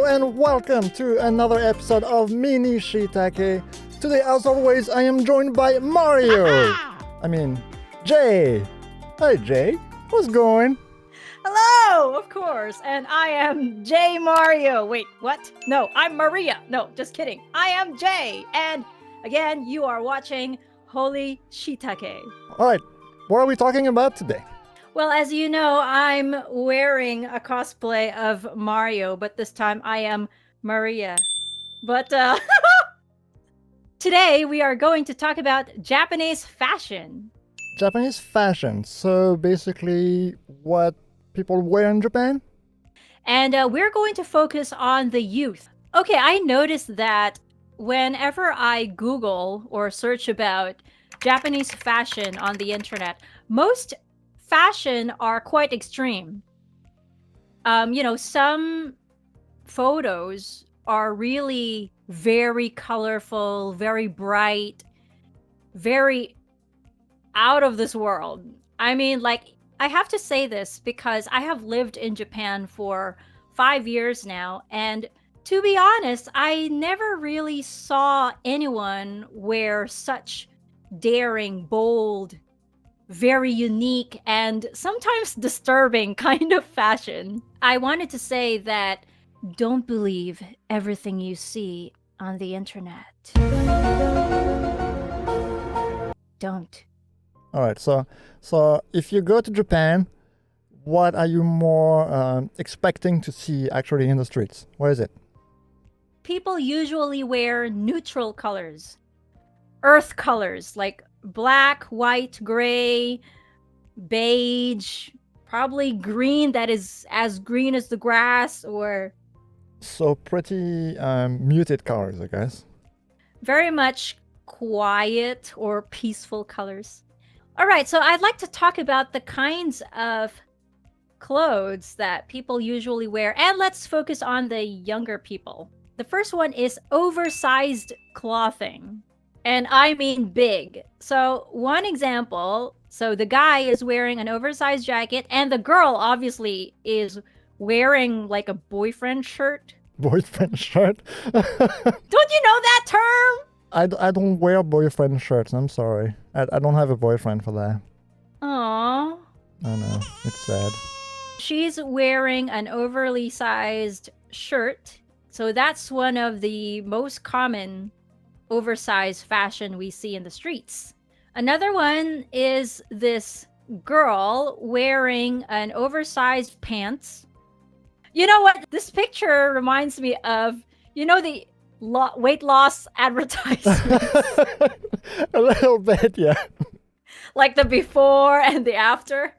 Hello and welcome to another episode of Mini Shiitake. Today, as always, I am joined by Mario. Jay. Hi, Jay. What's going? Hello, of course, and I am Jay Mario. Wait, what? No, I'm Maria. No, just kidding. I am Jay, and again, you are watching Holy Shiitake. All right, what are we talking about today? Well, as you know, I'm wearing a cosplay of Mario, but this time I am Maria. But today we are going to talk about Japanese fashion. Japanese fashion. So basically, what people wear in Japan? And we're going to focus on the youth. Okay, I noticed that whenever I Google or search about Japanese fashion on the internet, most fashion are quite extreme. Some photos are really very colorful, very bright, very out of this world. I have to say this because I have lived in Japan for 5 years now, and to be honest, I never really saw anyone wear such daring, bold, very unique, and sometimes disturbing kind of fashion. I wanted to say that don't believe everything you see on the internet. Don't. All right, so if you go to Japan, what are you more expecting to see actually in the streets? What is it? People usually wear neutral colors, earth colors like black, white, gray, beige, probably green that is as green as the grass, or So pretty muted colors, I guess. very much quiet or peaceful colors. All right, so I'd like to talk about the kinds of clothes that people usually wear, and let's focus on the younger people. The first one is oversized clothing, and I mean big. So one example, so the guy is wearing an oversized jacket, and the girl obviously is wearing like a boyfriend shirt. Boyfriend shirt? Don't you know that term? I don't wear boyfriend shirts. I'm sorry. I don't have a boyfriend for that. Aww. I know. It's sad. She's wearing an overly sized shirt. So that's one of the most common oversized fashion we see in the streets. Another one is this girl wearing an oversized pants. You know what? This picture reminds me of, the weight loss advertisements. A little bit, yeah. Like the before and the after.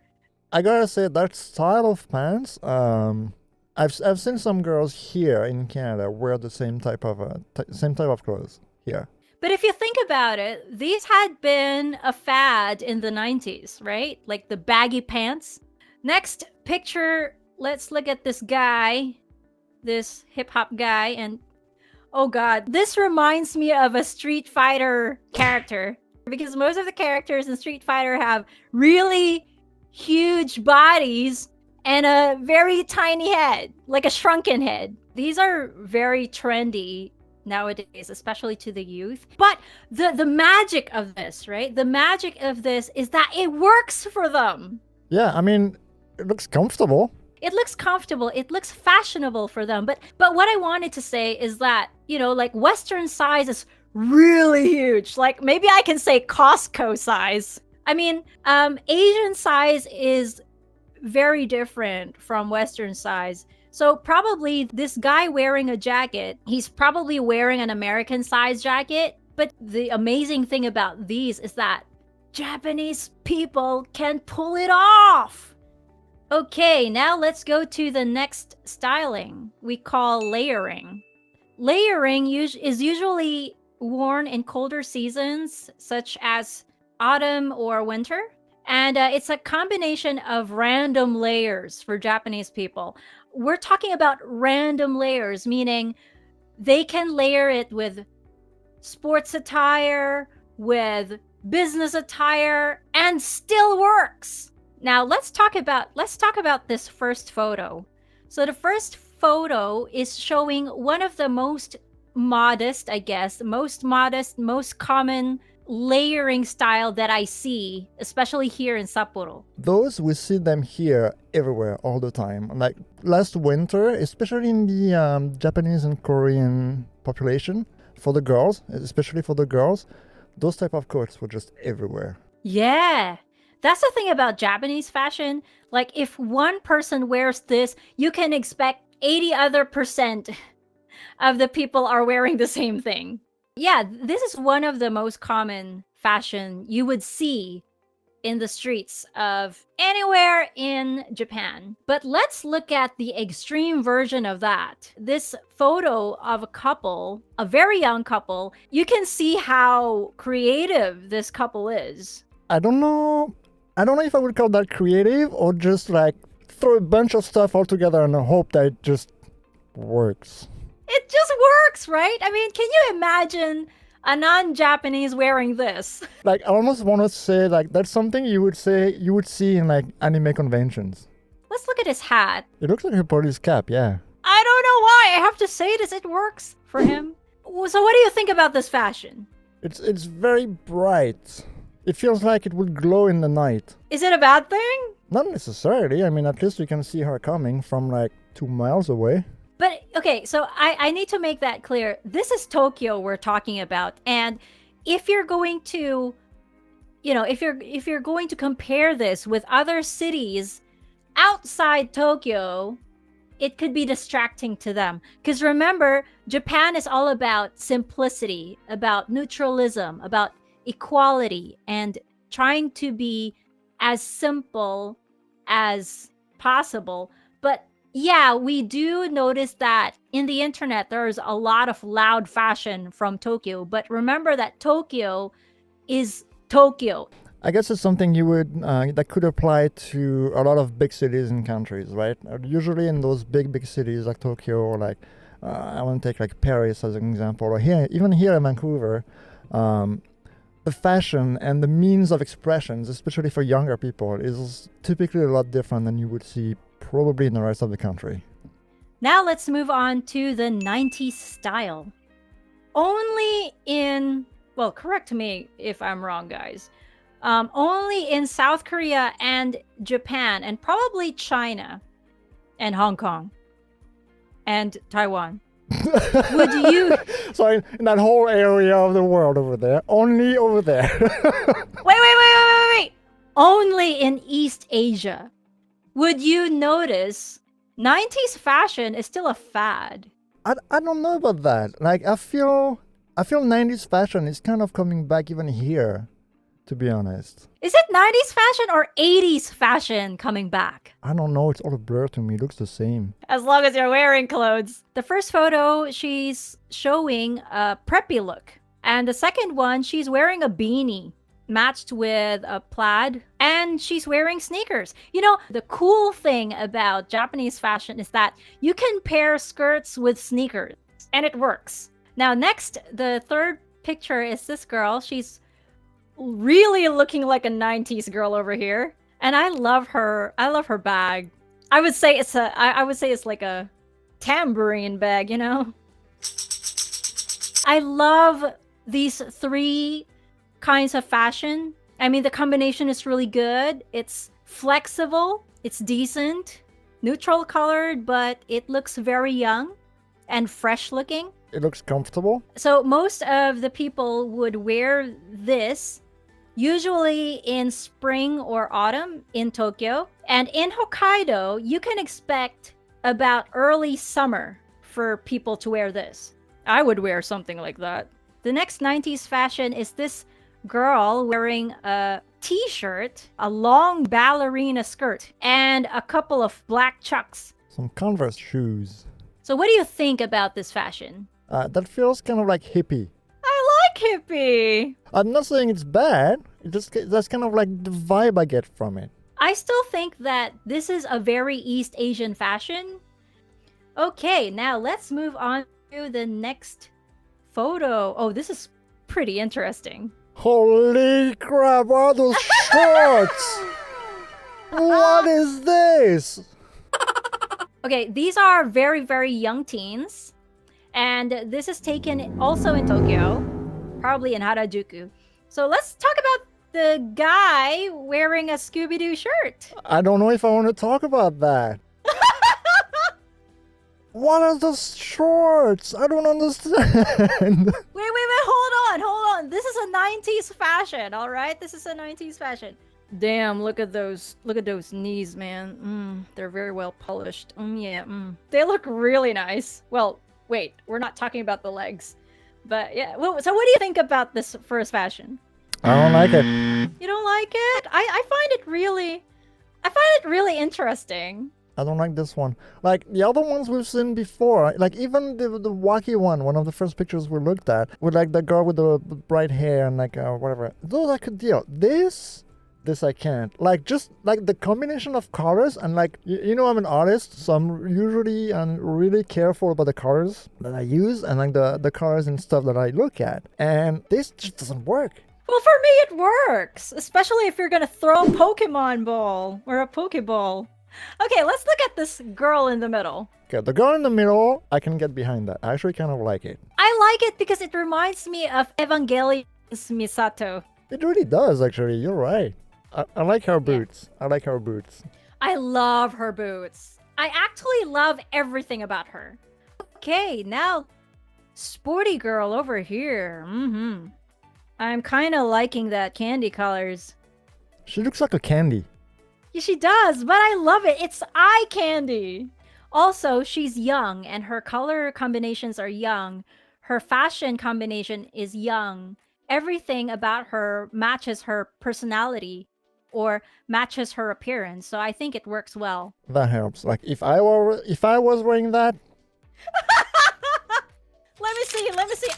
I gotta say that style of pants. I've seen some girls here in Canada wear the same type of clothes here. But if you think about it, these had been a fad in the 90s, right? Like the baggy pants. Next picture, let's look at this guy, this hip-hop guy, and oh god, this reminds me of a Street Fighter character, because most of the characters in Street Fighter have really huge bodies and a very tiny head, like a shrunken head. These are very trendy nowadays, especially to the youth. But the magic of this, right? The magic of this is that it works for them. Yeah, it looks comfortable. It looks comfortable. It looks fashionable for them. But what I wanted to say is that, like Western size is really huge. Like maybe I can say Costco size. Asian size is very different from Western size. So probably this guy wearing a jacket, he's probably wearing an American size jacket. But the amazing thing about these is that Japanese people can pull it off. Okay, now let's go to the next styling we call layering. Layering is usually worn in colder seasons, such as autumn or winter. And it's a combination of random layers for Japanese people. We're talking about random layers, meaning they can layer it with sports attire, with business attire, and still works. Now let's talk about this first photo. So the first photo is showing one of the most modest, I guess, most common layering style that I see, especially here in Sapporo. Those, we see them here everywhere all the time. Like last winter, especially in the Japanese and Korean population, for the girls, especially for the girls, those type of coats were just everywhere. Yeah. That's the thing about Japanese fashion. Like if one person wears this, you can expect 80 other percent of the people are wearing the same thing. Yeah, this is one of the most common fashion you would see in the streets of anywhere in Japan. But let's look at the extreme version of that. This photo of a couple, a very young couple, you can see how creative this couple is. I don't know if I would call that creative or just like throw a bunch of stuff all together and hope that it just works. It just works, right? I mean, can you imagine a non-Japanese wearing this? Like, I almost want to say, like, that's something you would see in, like, anime conventions. Let's look at his hat. It looks like a police cap, yeah. I don't know why. I have to say this. It works for him. So what do you think about this fashion? It's very bright. It feels like it would glow in the night. Is it a bad thing? Not necessarily. I mean, at least you can see her coming from, like, 2 miles away. But okay, so I need to make that clear. This is Tokyo we're talking about, and if you're going to, if you're going to compare this with other cities outside Tokyo, it could be distracting to them. Because remember, Japan is all about simplicity, about neutralism, about equality, and trying to be as simple as possible. But yeah, we do notice that in the internet, there's a lot of loud fashion from Tokyo. But remember that Tokyo is Tokyo. I guess it's something you would that could apply to a lot of big cities and countries, right? Usually in those big cities like Tokyo or like I want to take like Paris as an example, or even here in Vancouver, the fashion and the means of expressions, especially for younger people, is typically a lot different than you would see probably in the rest of the country. Now let's move on to the 90s style. Only in, well, correct me if I'm wrong, guys. Only in South Korea and Japan, and probably China and Hong Kong and Taiwan. Would you? So in that whole area of the world over there, only over there. Wait. Only in East Asia. Would you notice 90s fashion is still a fad? I don't know about that. Like I feel 90s fashion is kind of coming back even here, to be honest. Is it 90s fashion or 80s fashion coming back? I don't know. It's all a blur to me. It looks the same. As long as you're wearing clothes. The first photo, she's showing a preppy look. And the second one, she's wearing a beanie matched with a plaid, and she's wearing sneakers. You know, the cool thing about Japanese fashion is that you can pair skirts with sneakers, and it works. Now, next, the third picture is this girl. She's really looking like a 90s girl over here, and I love her bag. I would say it's like a tambourine bag, you know. I love these three kinds of fashion. I mean, the combination is really good. It's flexible, it's decent, neutral colored, but it looks very young and fresh looking. It looks comfortable. So most of the people would wear this usually in spring or autumn in Tokyo. And in Hokkaido, you can expect about early summer for people to wear this. I would wear something like that. The next 90s fashion is this girl wearing a t-shirt, a long ballerina skirt, and a couple of black chucks. Some Converse shoes. So what do you think about this fashion? That feels kind of like hippie. I like hippie. I'm not saying it's bad. That's kind of like the vibe I get from it. I still think that this is a very East Asian fashion. Okay, now let's move on to the next photo. Oh, this is pretty interesting. Holy crap, what are those shorts? What is this? Okay, these are very, very young teens. And this is taken also in Tokyo, probably in Harajuku. So let's talk about the guy wearing a Scooby-Doo shirt. I don't know if I want to talk about that. What are those shorts? I don't understand. Wait, hold on. This is a 90s fashion, all right? This is a 90s fashion. Damn, look at those knees, man. They're very well polished. Yeah. They look really nice. Well, wait, we're not talking about the legs. But yeah, well, so what do you think about this first fashion? I don't like it. You don't like it? I find it really interesting. I don't like this one. Like the other ones we've seen before, like even the wacky one of the first pictures we looked at, with like the girl with the bright hair and like whatever. Those I could deal. This I can't. Like just like the combination of colors and like you know I'm an artist, so I'm usually really careful about the colors that I use and like the colors and stuff that I look at. And this just doesn't work. Well, for me it works, especially if you're gonna throw a Pokemon ball or a Pokeball. Okay, let's look at this girl in the middle. Okay, the girl in the middle, I can get behind that. I actually kind of like it. I like it because it reminds me of Evangelion's Misato. It really does, actually. You're right. I like her boots. I like her boots. I love her boots. I actually love everything about her. Okay, now, sporty girl over here. I'm kind of liking that candy colors. She looks like a candy. Yeah, she does, but I love it. It's eye candy. Also, she's young and her color combinations are young. Her fashion combination is young. Everything about her matches her personality or matches her appearance. So I think it works well. That helps. Like if I was wearing that. Let me see.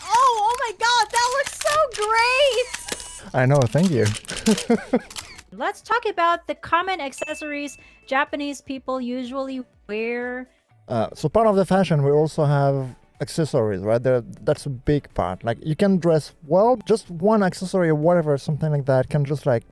Oh my god, that looks so great. I know, thank you. Let's talk about the common accessories Japanese people usually wear. So part of the fashion, we also have accessories, right? That's a big part. Like you can dress well, just one accessory or whatever, something like that can just like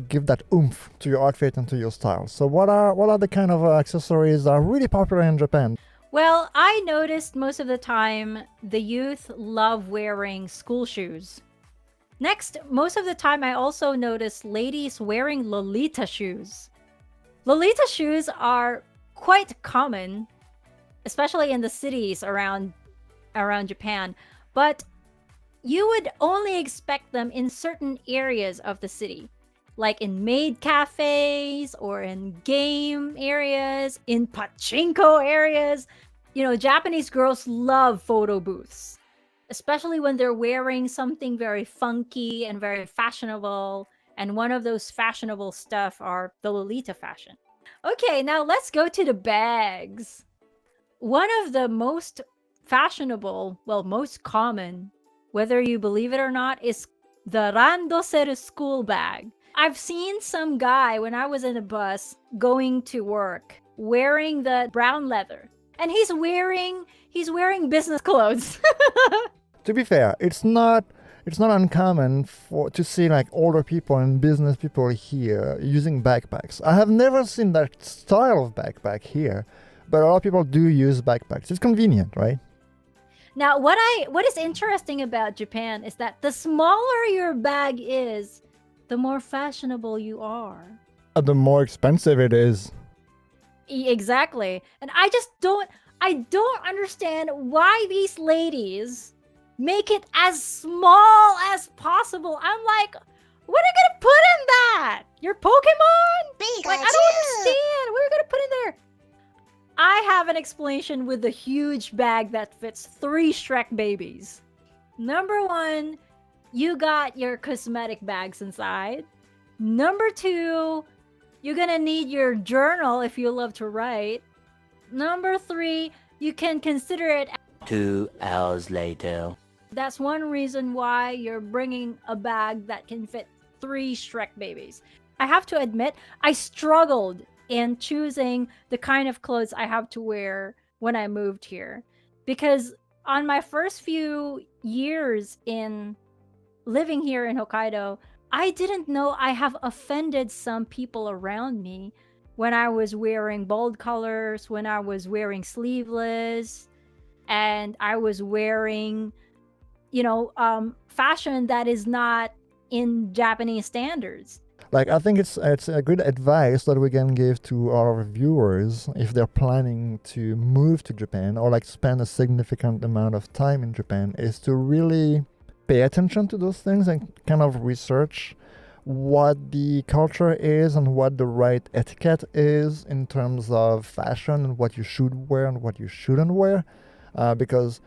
give that oomph to your outfit and to your style. So what are the kind of accessories that are really popular in Japan? Well, I noticed most of the time the youth love wearing school shoes. Next, most of the time I also notice ladies wearing Lolita shoes. Lolita shoes are quite common, especially in the cities around Japan, but you would only expect them in certain areas of the city, like in maid cafes or in game areas, in pachinko areas. You know, Japanese girls love photo booths, especially when they're wearing something very funky and very fashionable. And one of those fashionable stuff are the Lolita fashion. Okay, now let's go to the bags. One of the most fashionable, well, most common, whether you believe it or not, is the randoseru school bag. I've seen some guy when I was in a bus going to work wearing the brown leather, and he's wearing business clothes. To be fair, it's not uncommon to see like older people and business people here using backpacks. I have never seen that style of backpack here, but a lot of people do use backpacks. It's convenient, right? Now, what is interesting about Japan is that the smaller your bag is, the more fashionable you are. The more expensive it is. Exactly. And I don't understand why these ladies make it as small as possible. I'm like, what are you gonna put in that? Your Pokemon? Pikachu. Like, I don't understand. What are you gonna put in there? I have an explanation with the huge bag that fits 3 Shrek babies. Number 1, you got your cosmetic bags inside. Number 2, you're gonna need your journal if you love to write. Number 3, you can consider it 2 hours later. That's one reason why you're bringing a bag that can fit 3 Shrek babies. I have to admit, I struggled in choosing the kind of clothes I have to wear when I moved here. Because on my first few years in living here in Hokkaido, I didn't know I have offended some people around me when I was wearing bold colors, when I was wearing sleeveless, and I was wearing, fashion that is not in Japanese standards. Like, I think it's a good advice that we can give to our viewers if they're planning to move to Japan or like spend a significant amount of time in Japan, is to really pay attention to those things and kind of research what the culture is and what the right etiquette is in terms of fashion and what you should wear and what you shouldn't wear. Because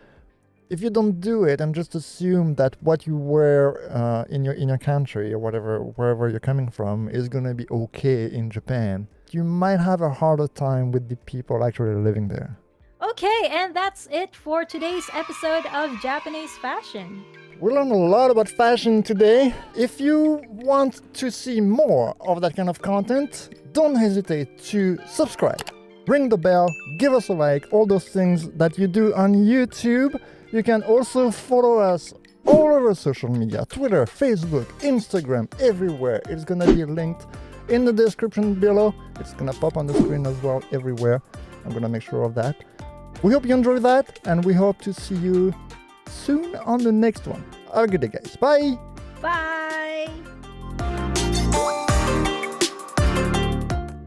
if you don't do it and just assume that what you wear in your country or wherever you're coming from is gonna be okay in Japan, you might have a harder time with the people actually living there. Okay, and that's it for today's episode of Japanese fashion. We learned a lot about fashion today. If you want to see more of that kind of content, don't hesitate to subscribe, ring the bell, give us a like, all those things that you do on YouTube. You can also follow us all over social media, Twitter, Facebook, Instagram, everywhere. It's gonna be linked in the description below. It's gonna pop on the screen as well, everywhere. I'm gonna make sure of that. We hope you enjoyed that, and we hope to see you soon on the next one. Have a good day, guys. Bye! Bye!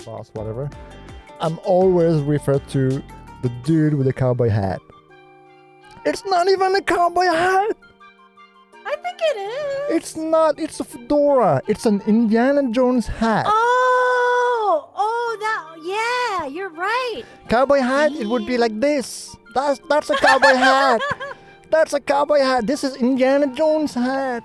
Boss, whatever. I'm always referred to the dude with the cowboy hat. It's not even a cowboy hat! I think it is. It's not. It's a fedora. It's an Indiana Jones hat. Yeah, you're right. Cowboy hat, it would be like this. That's a cowboy hat. That's a cowboy hat. This is Indiana Jones hat.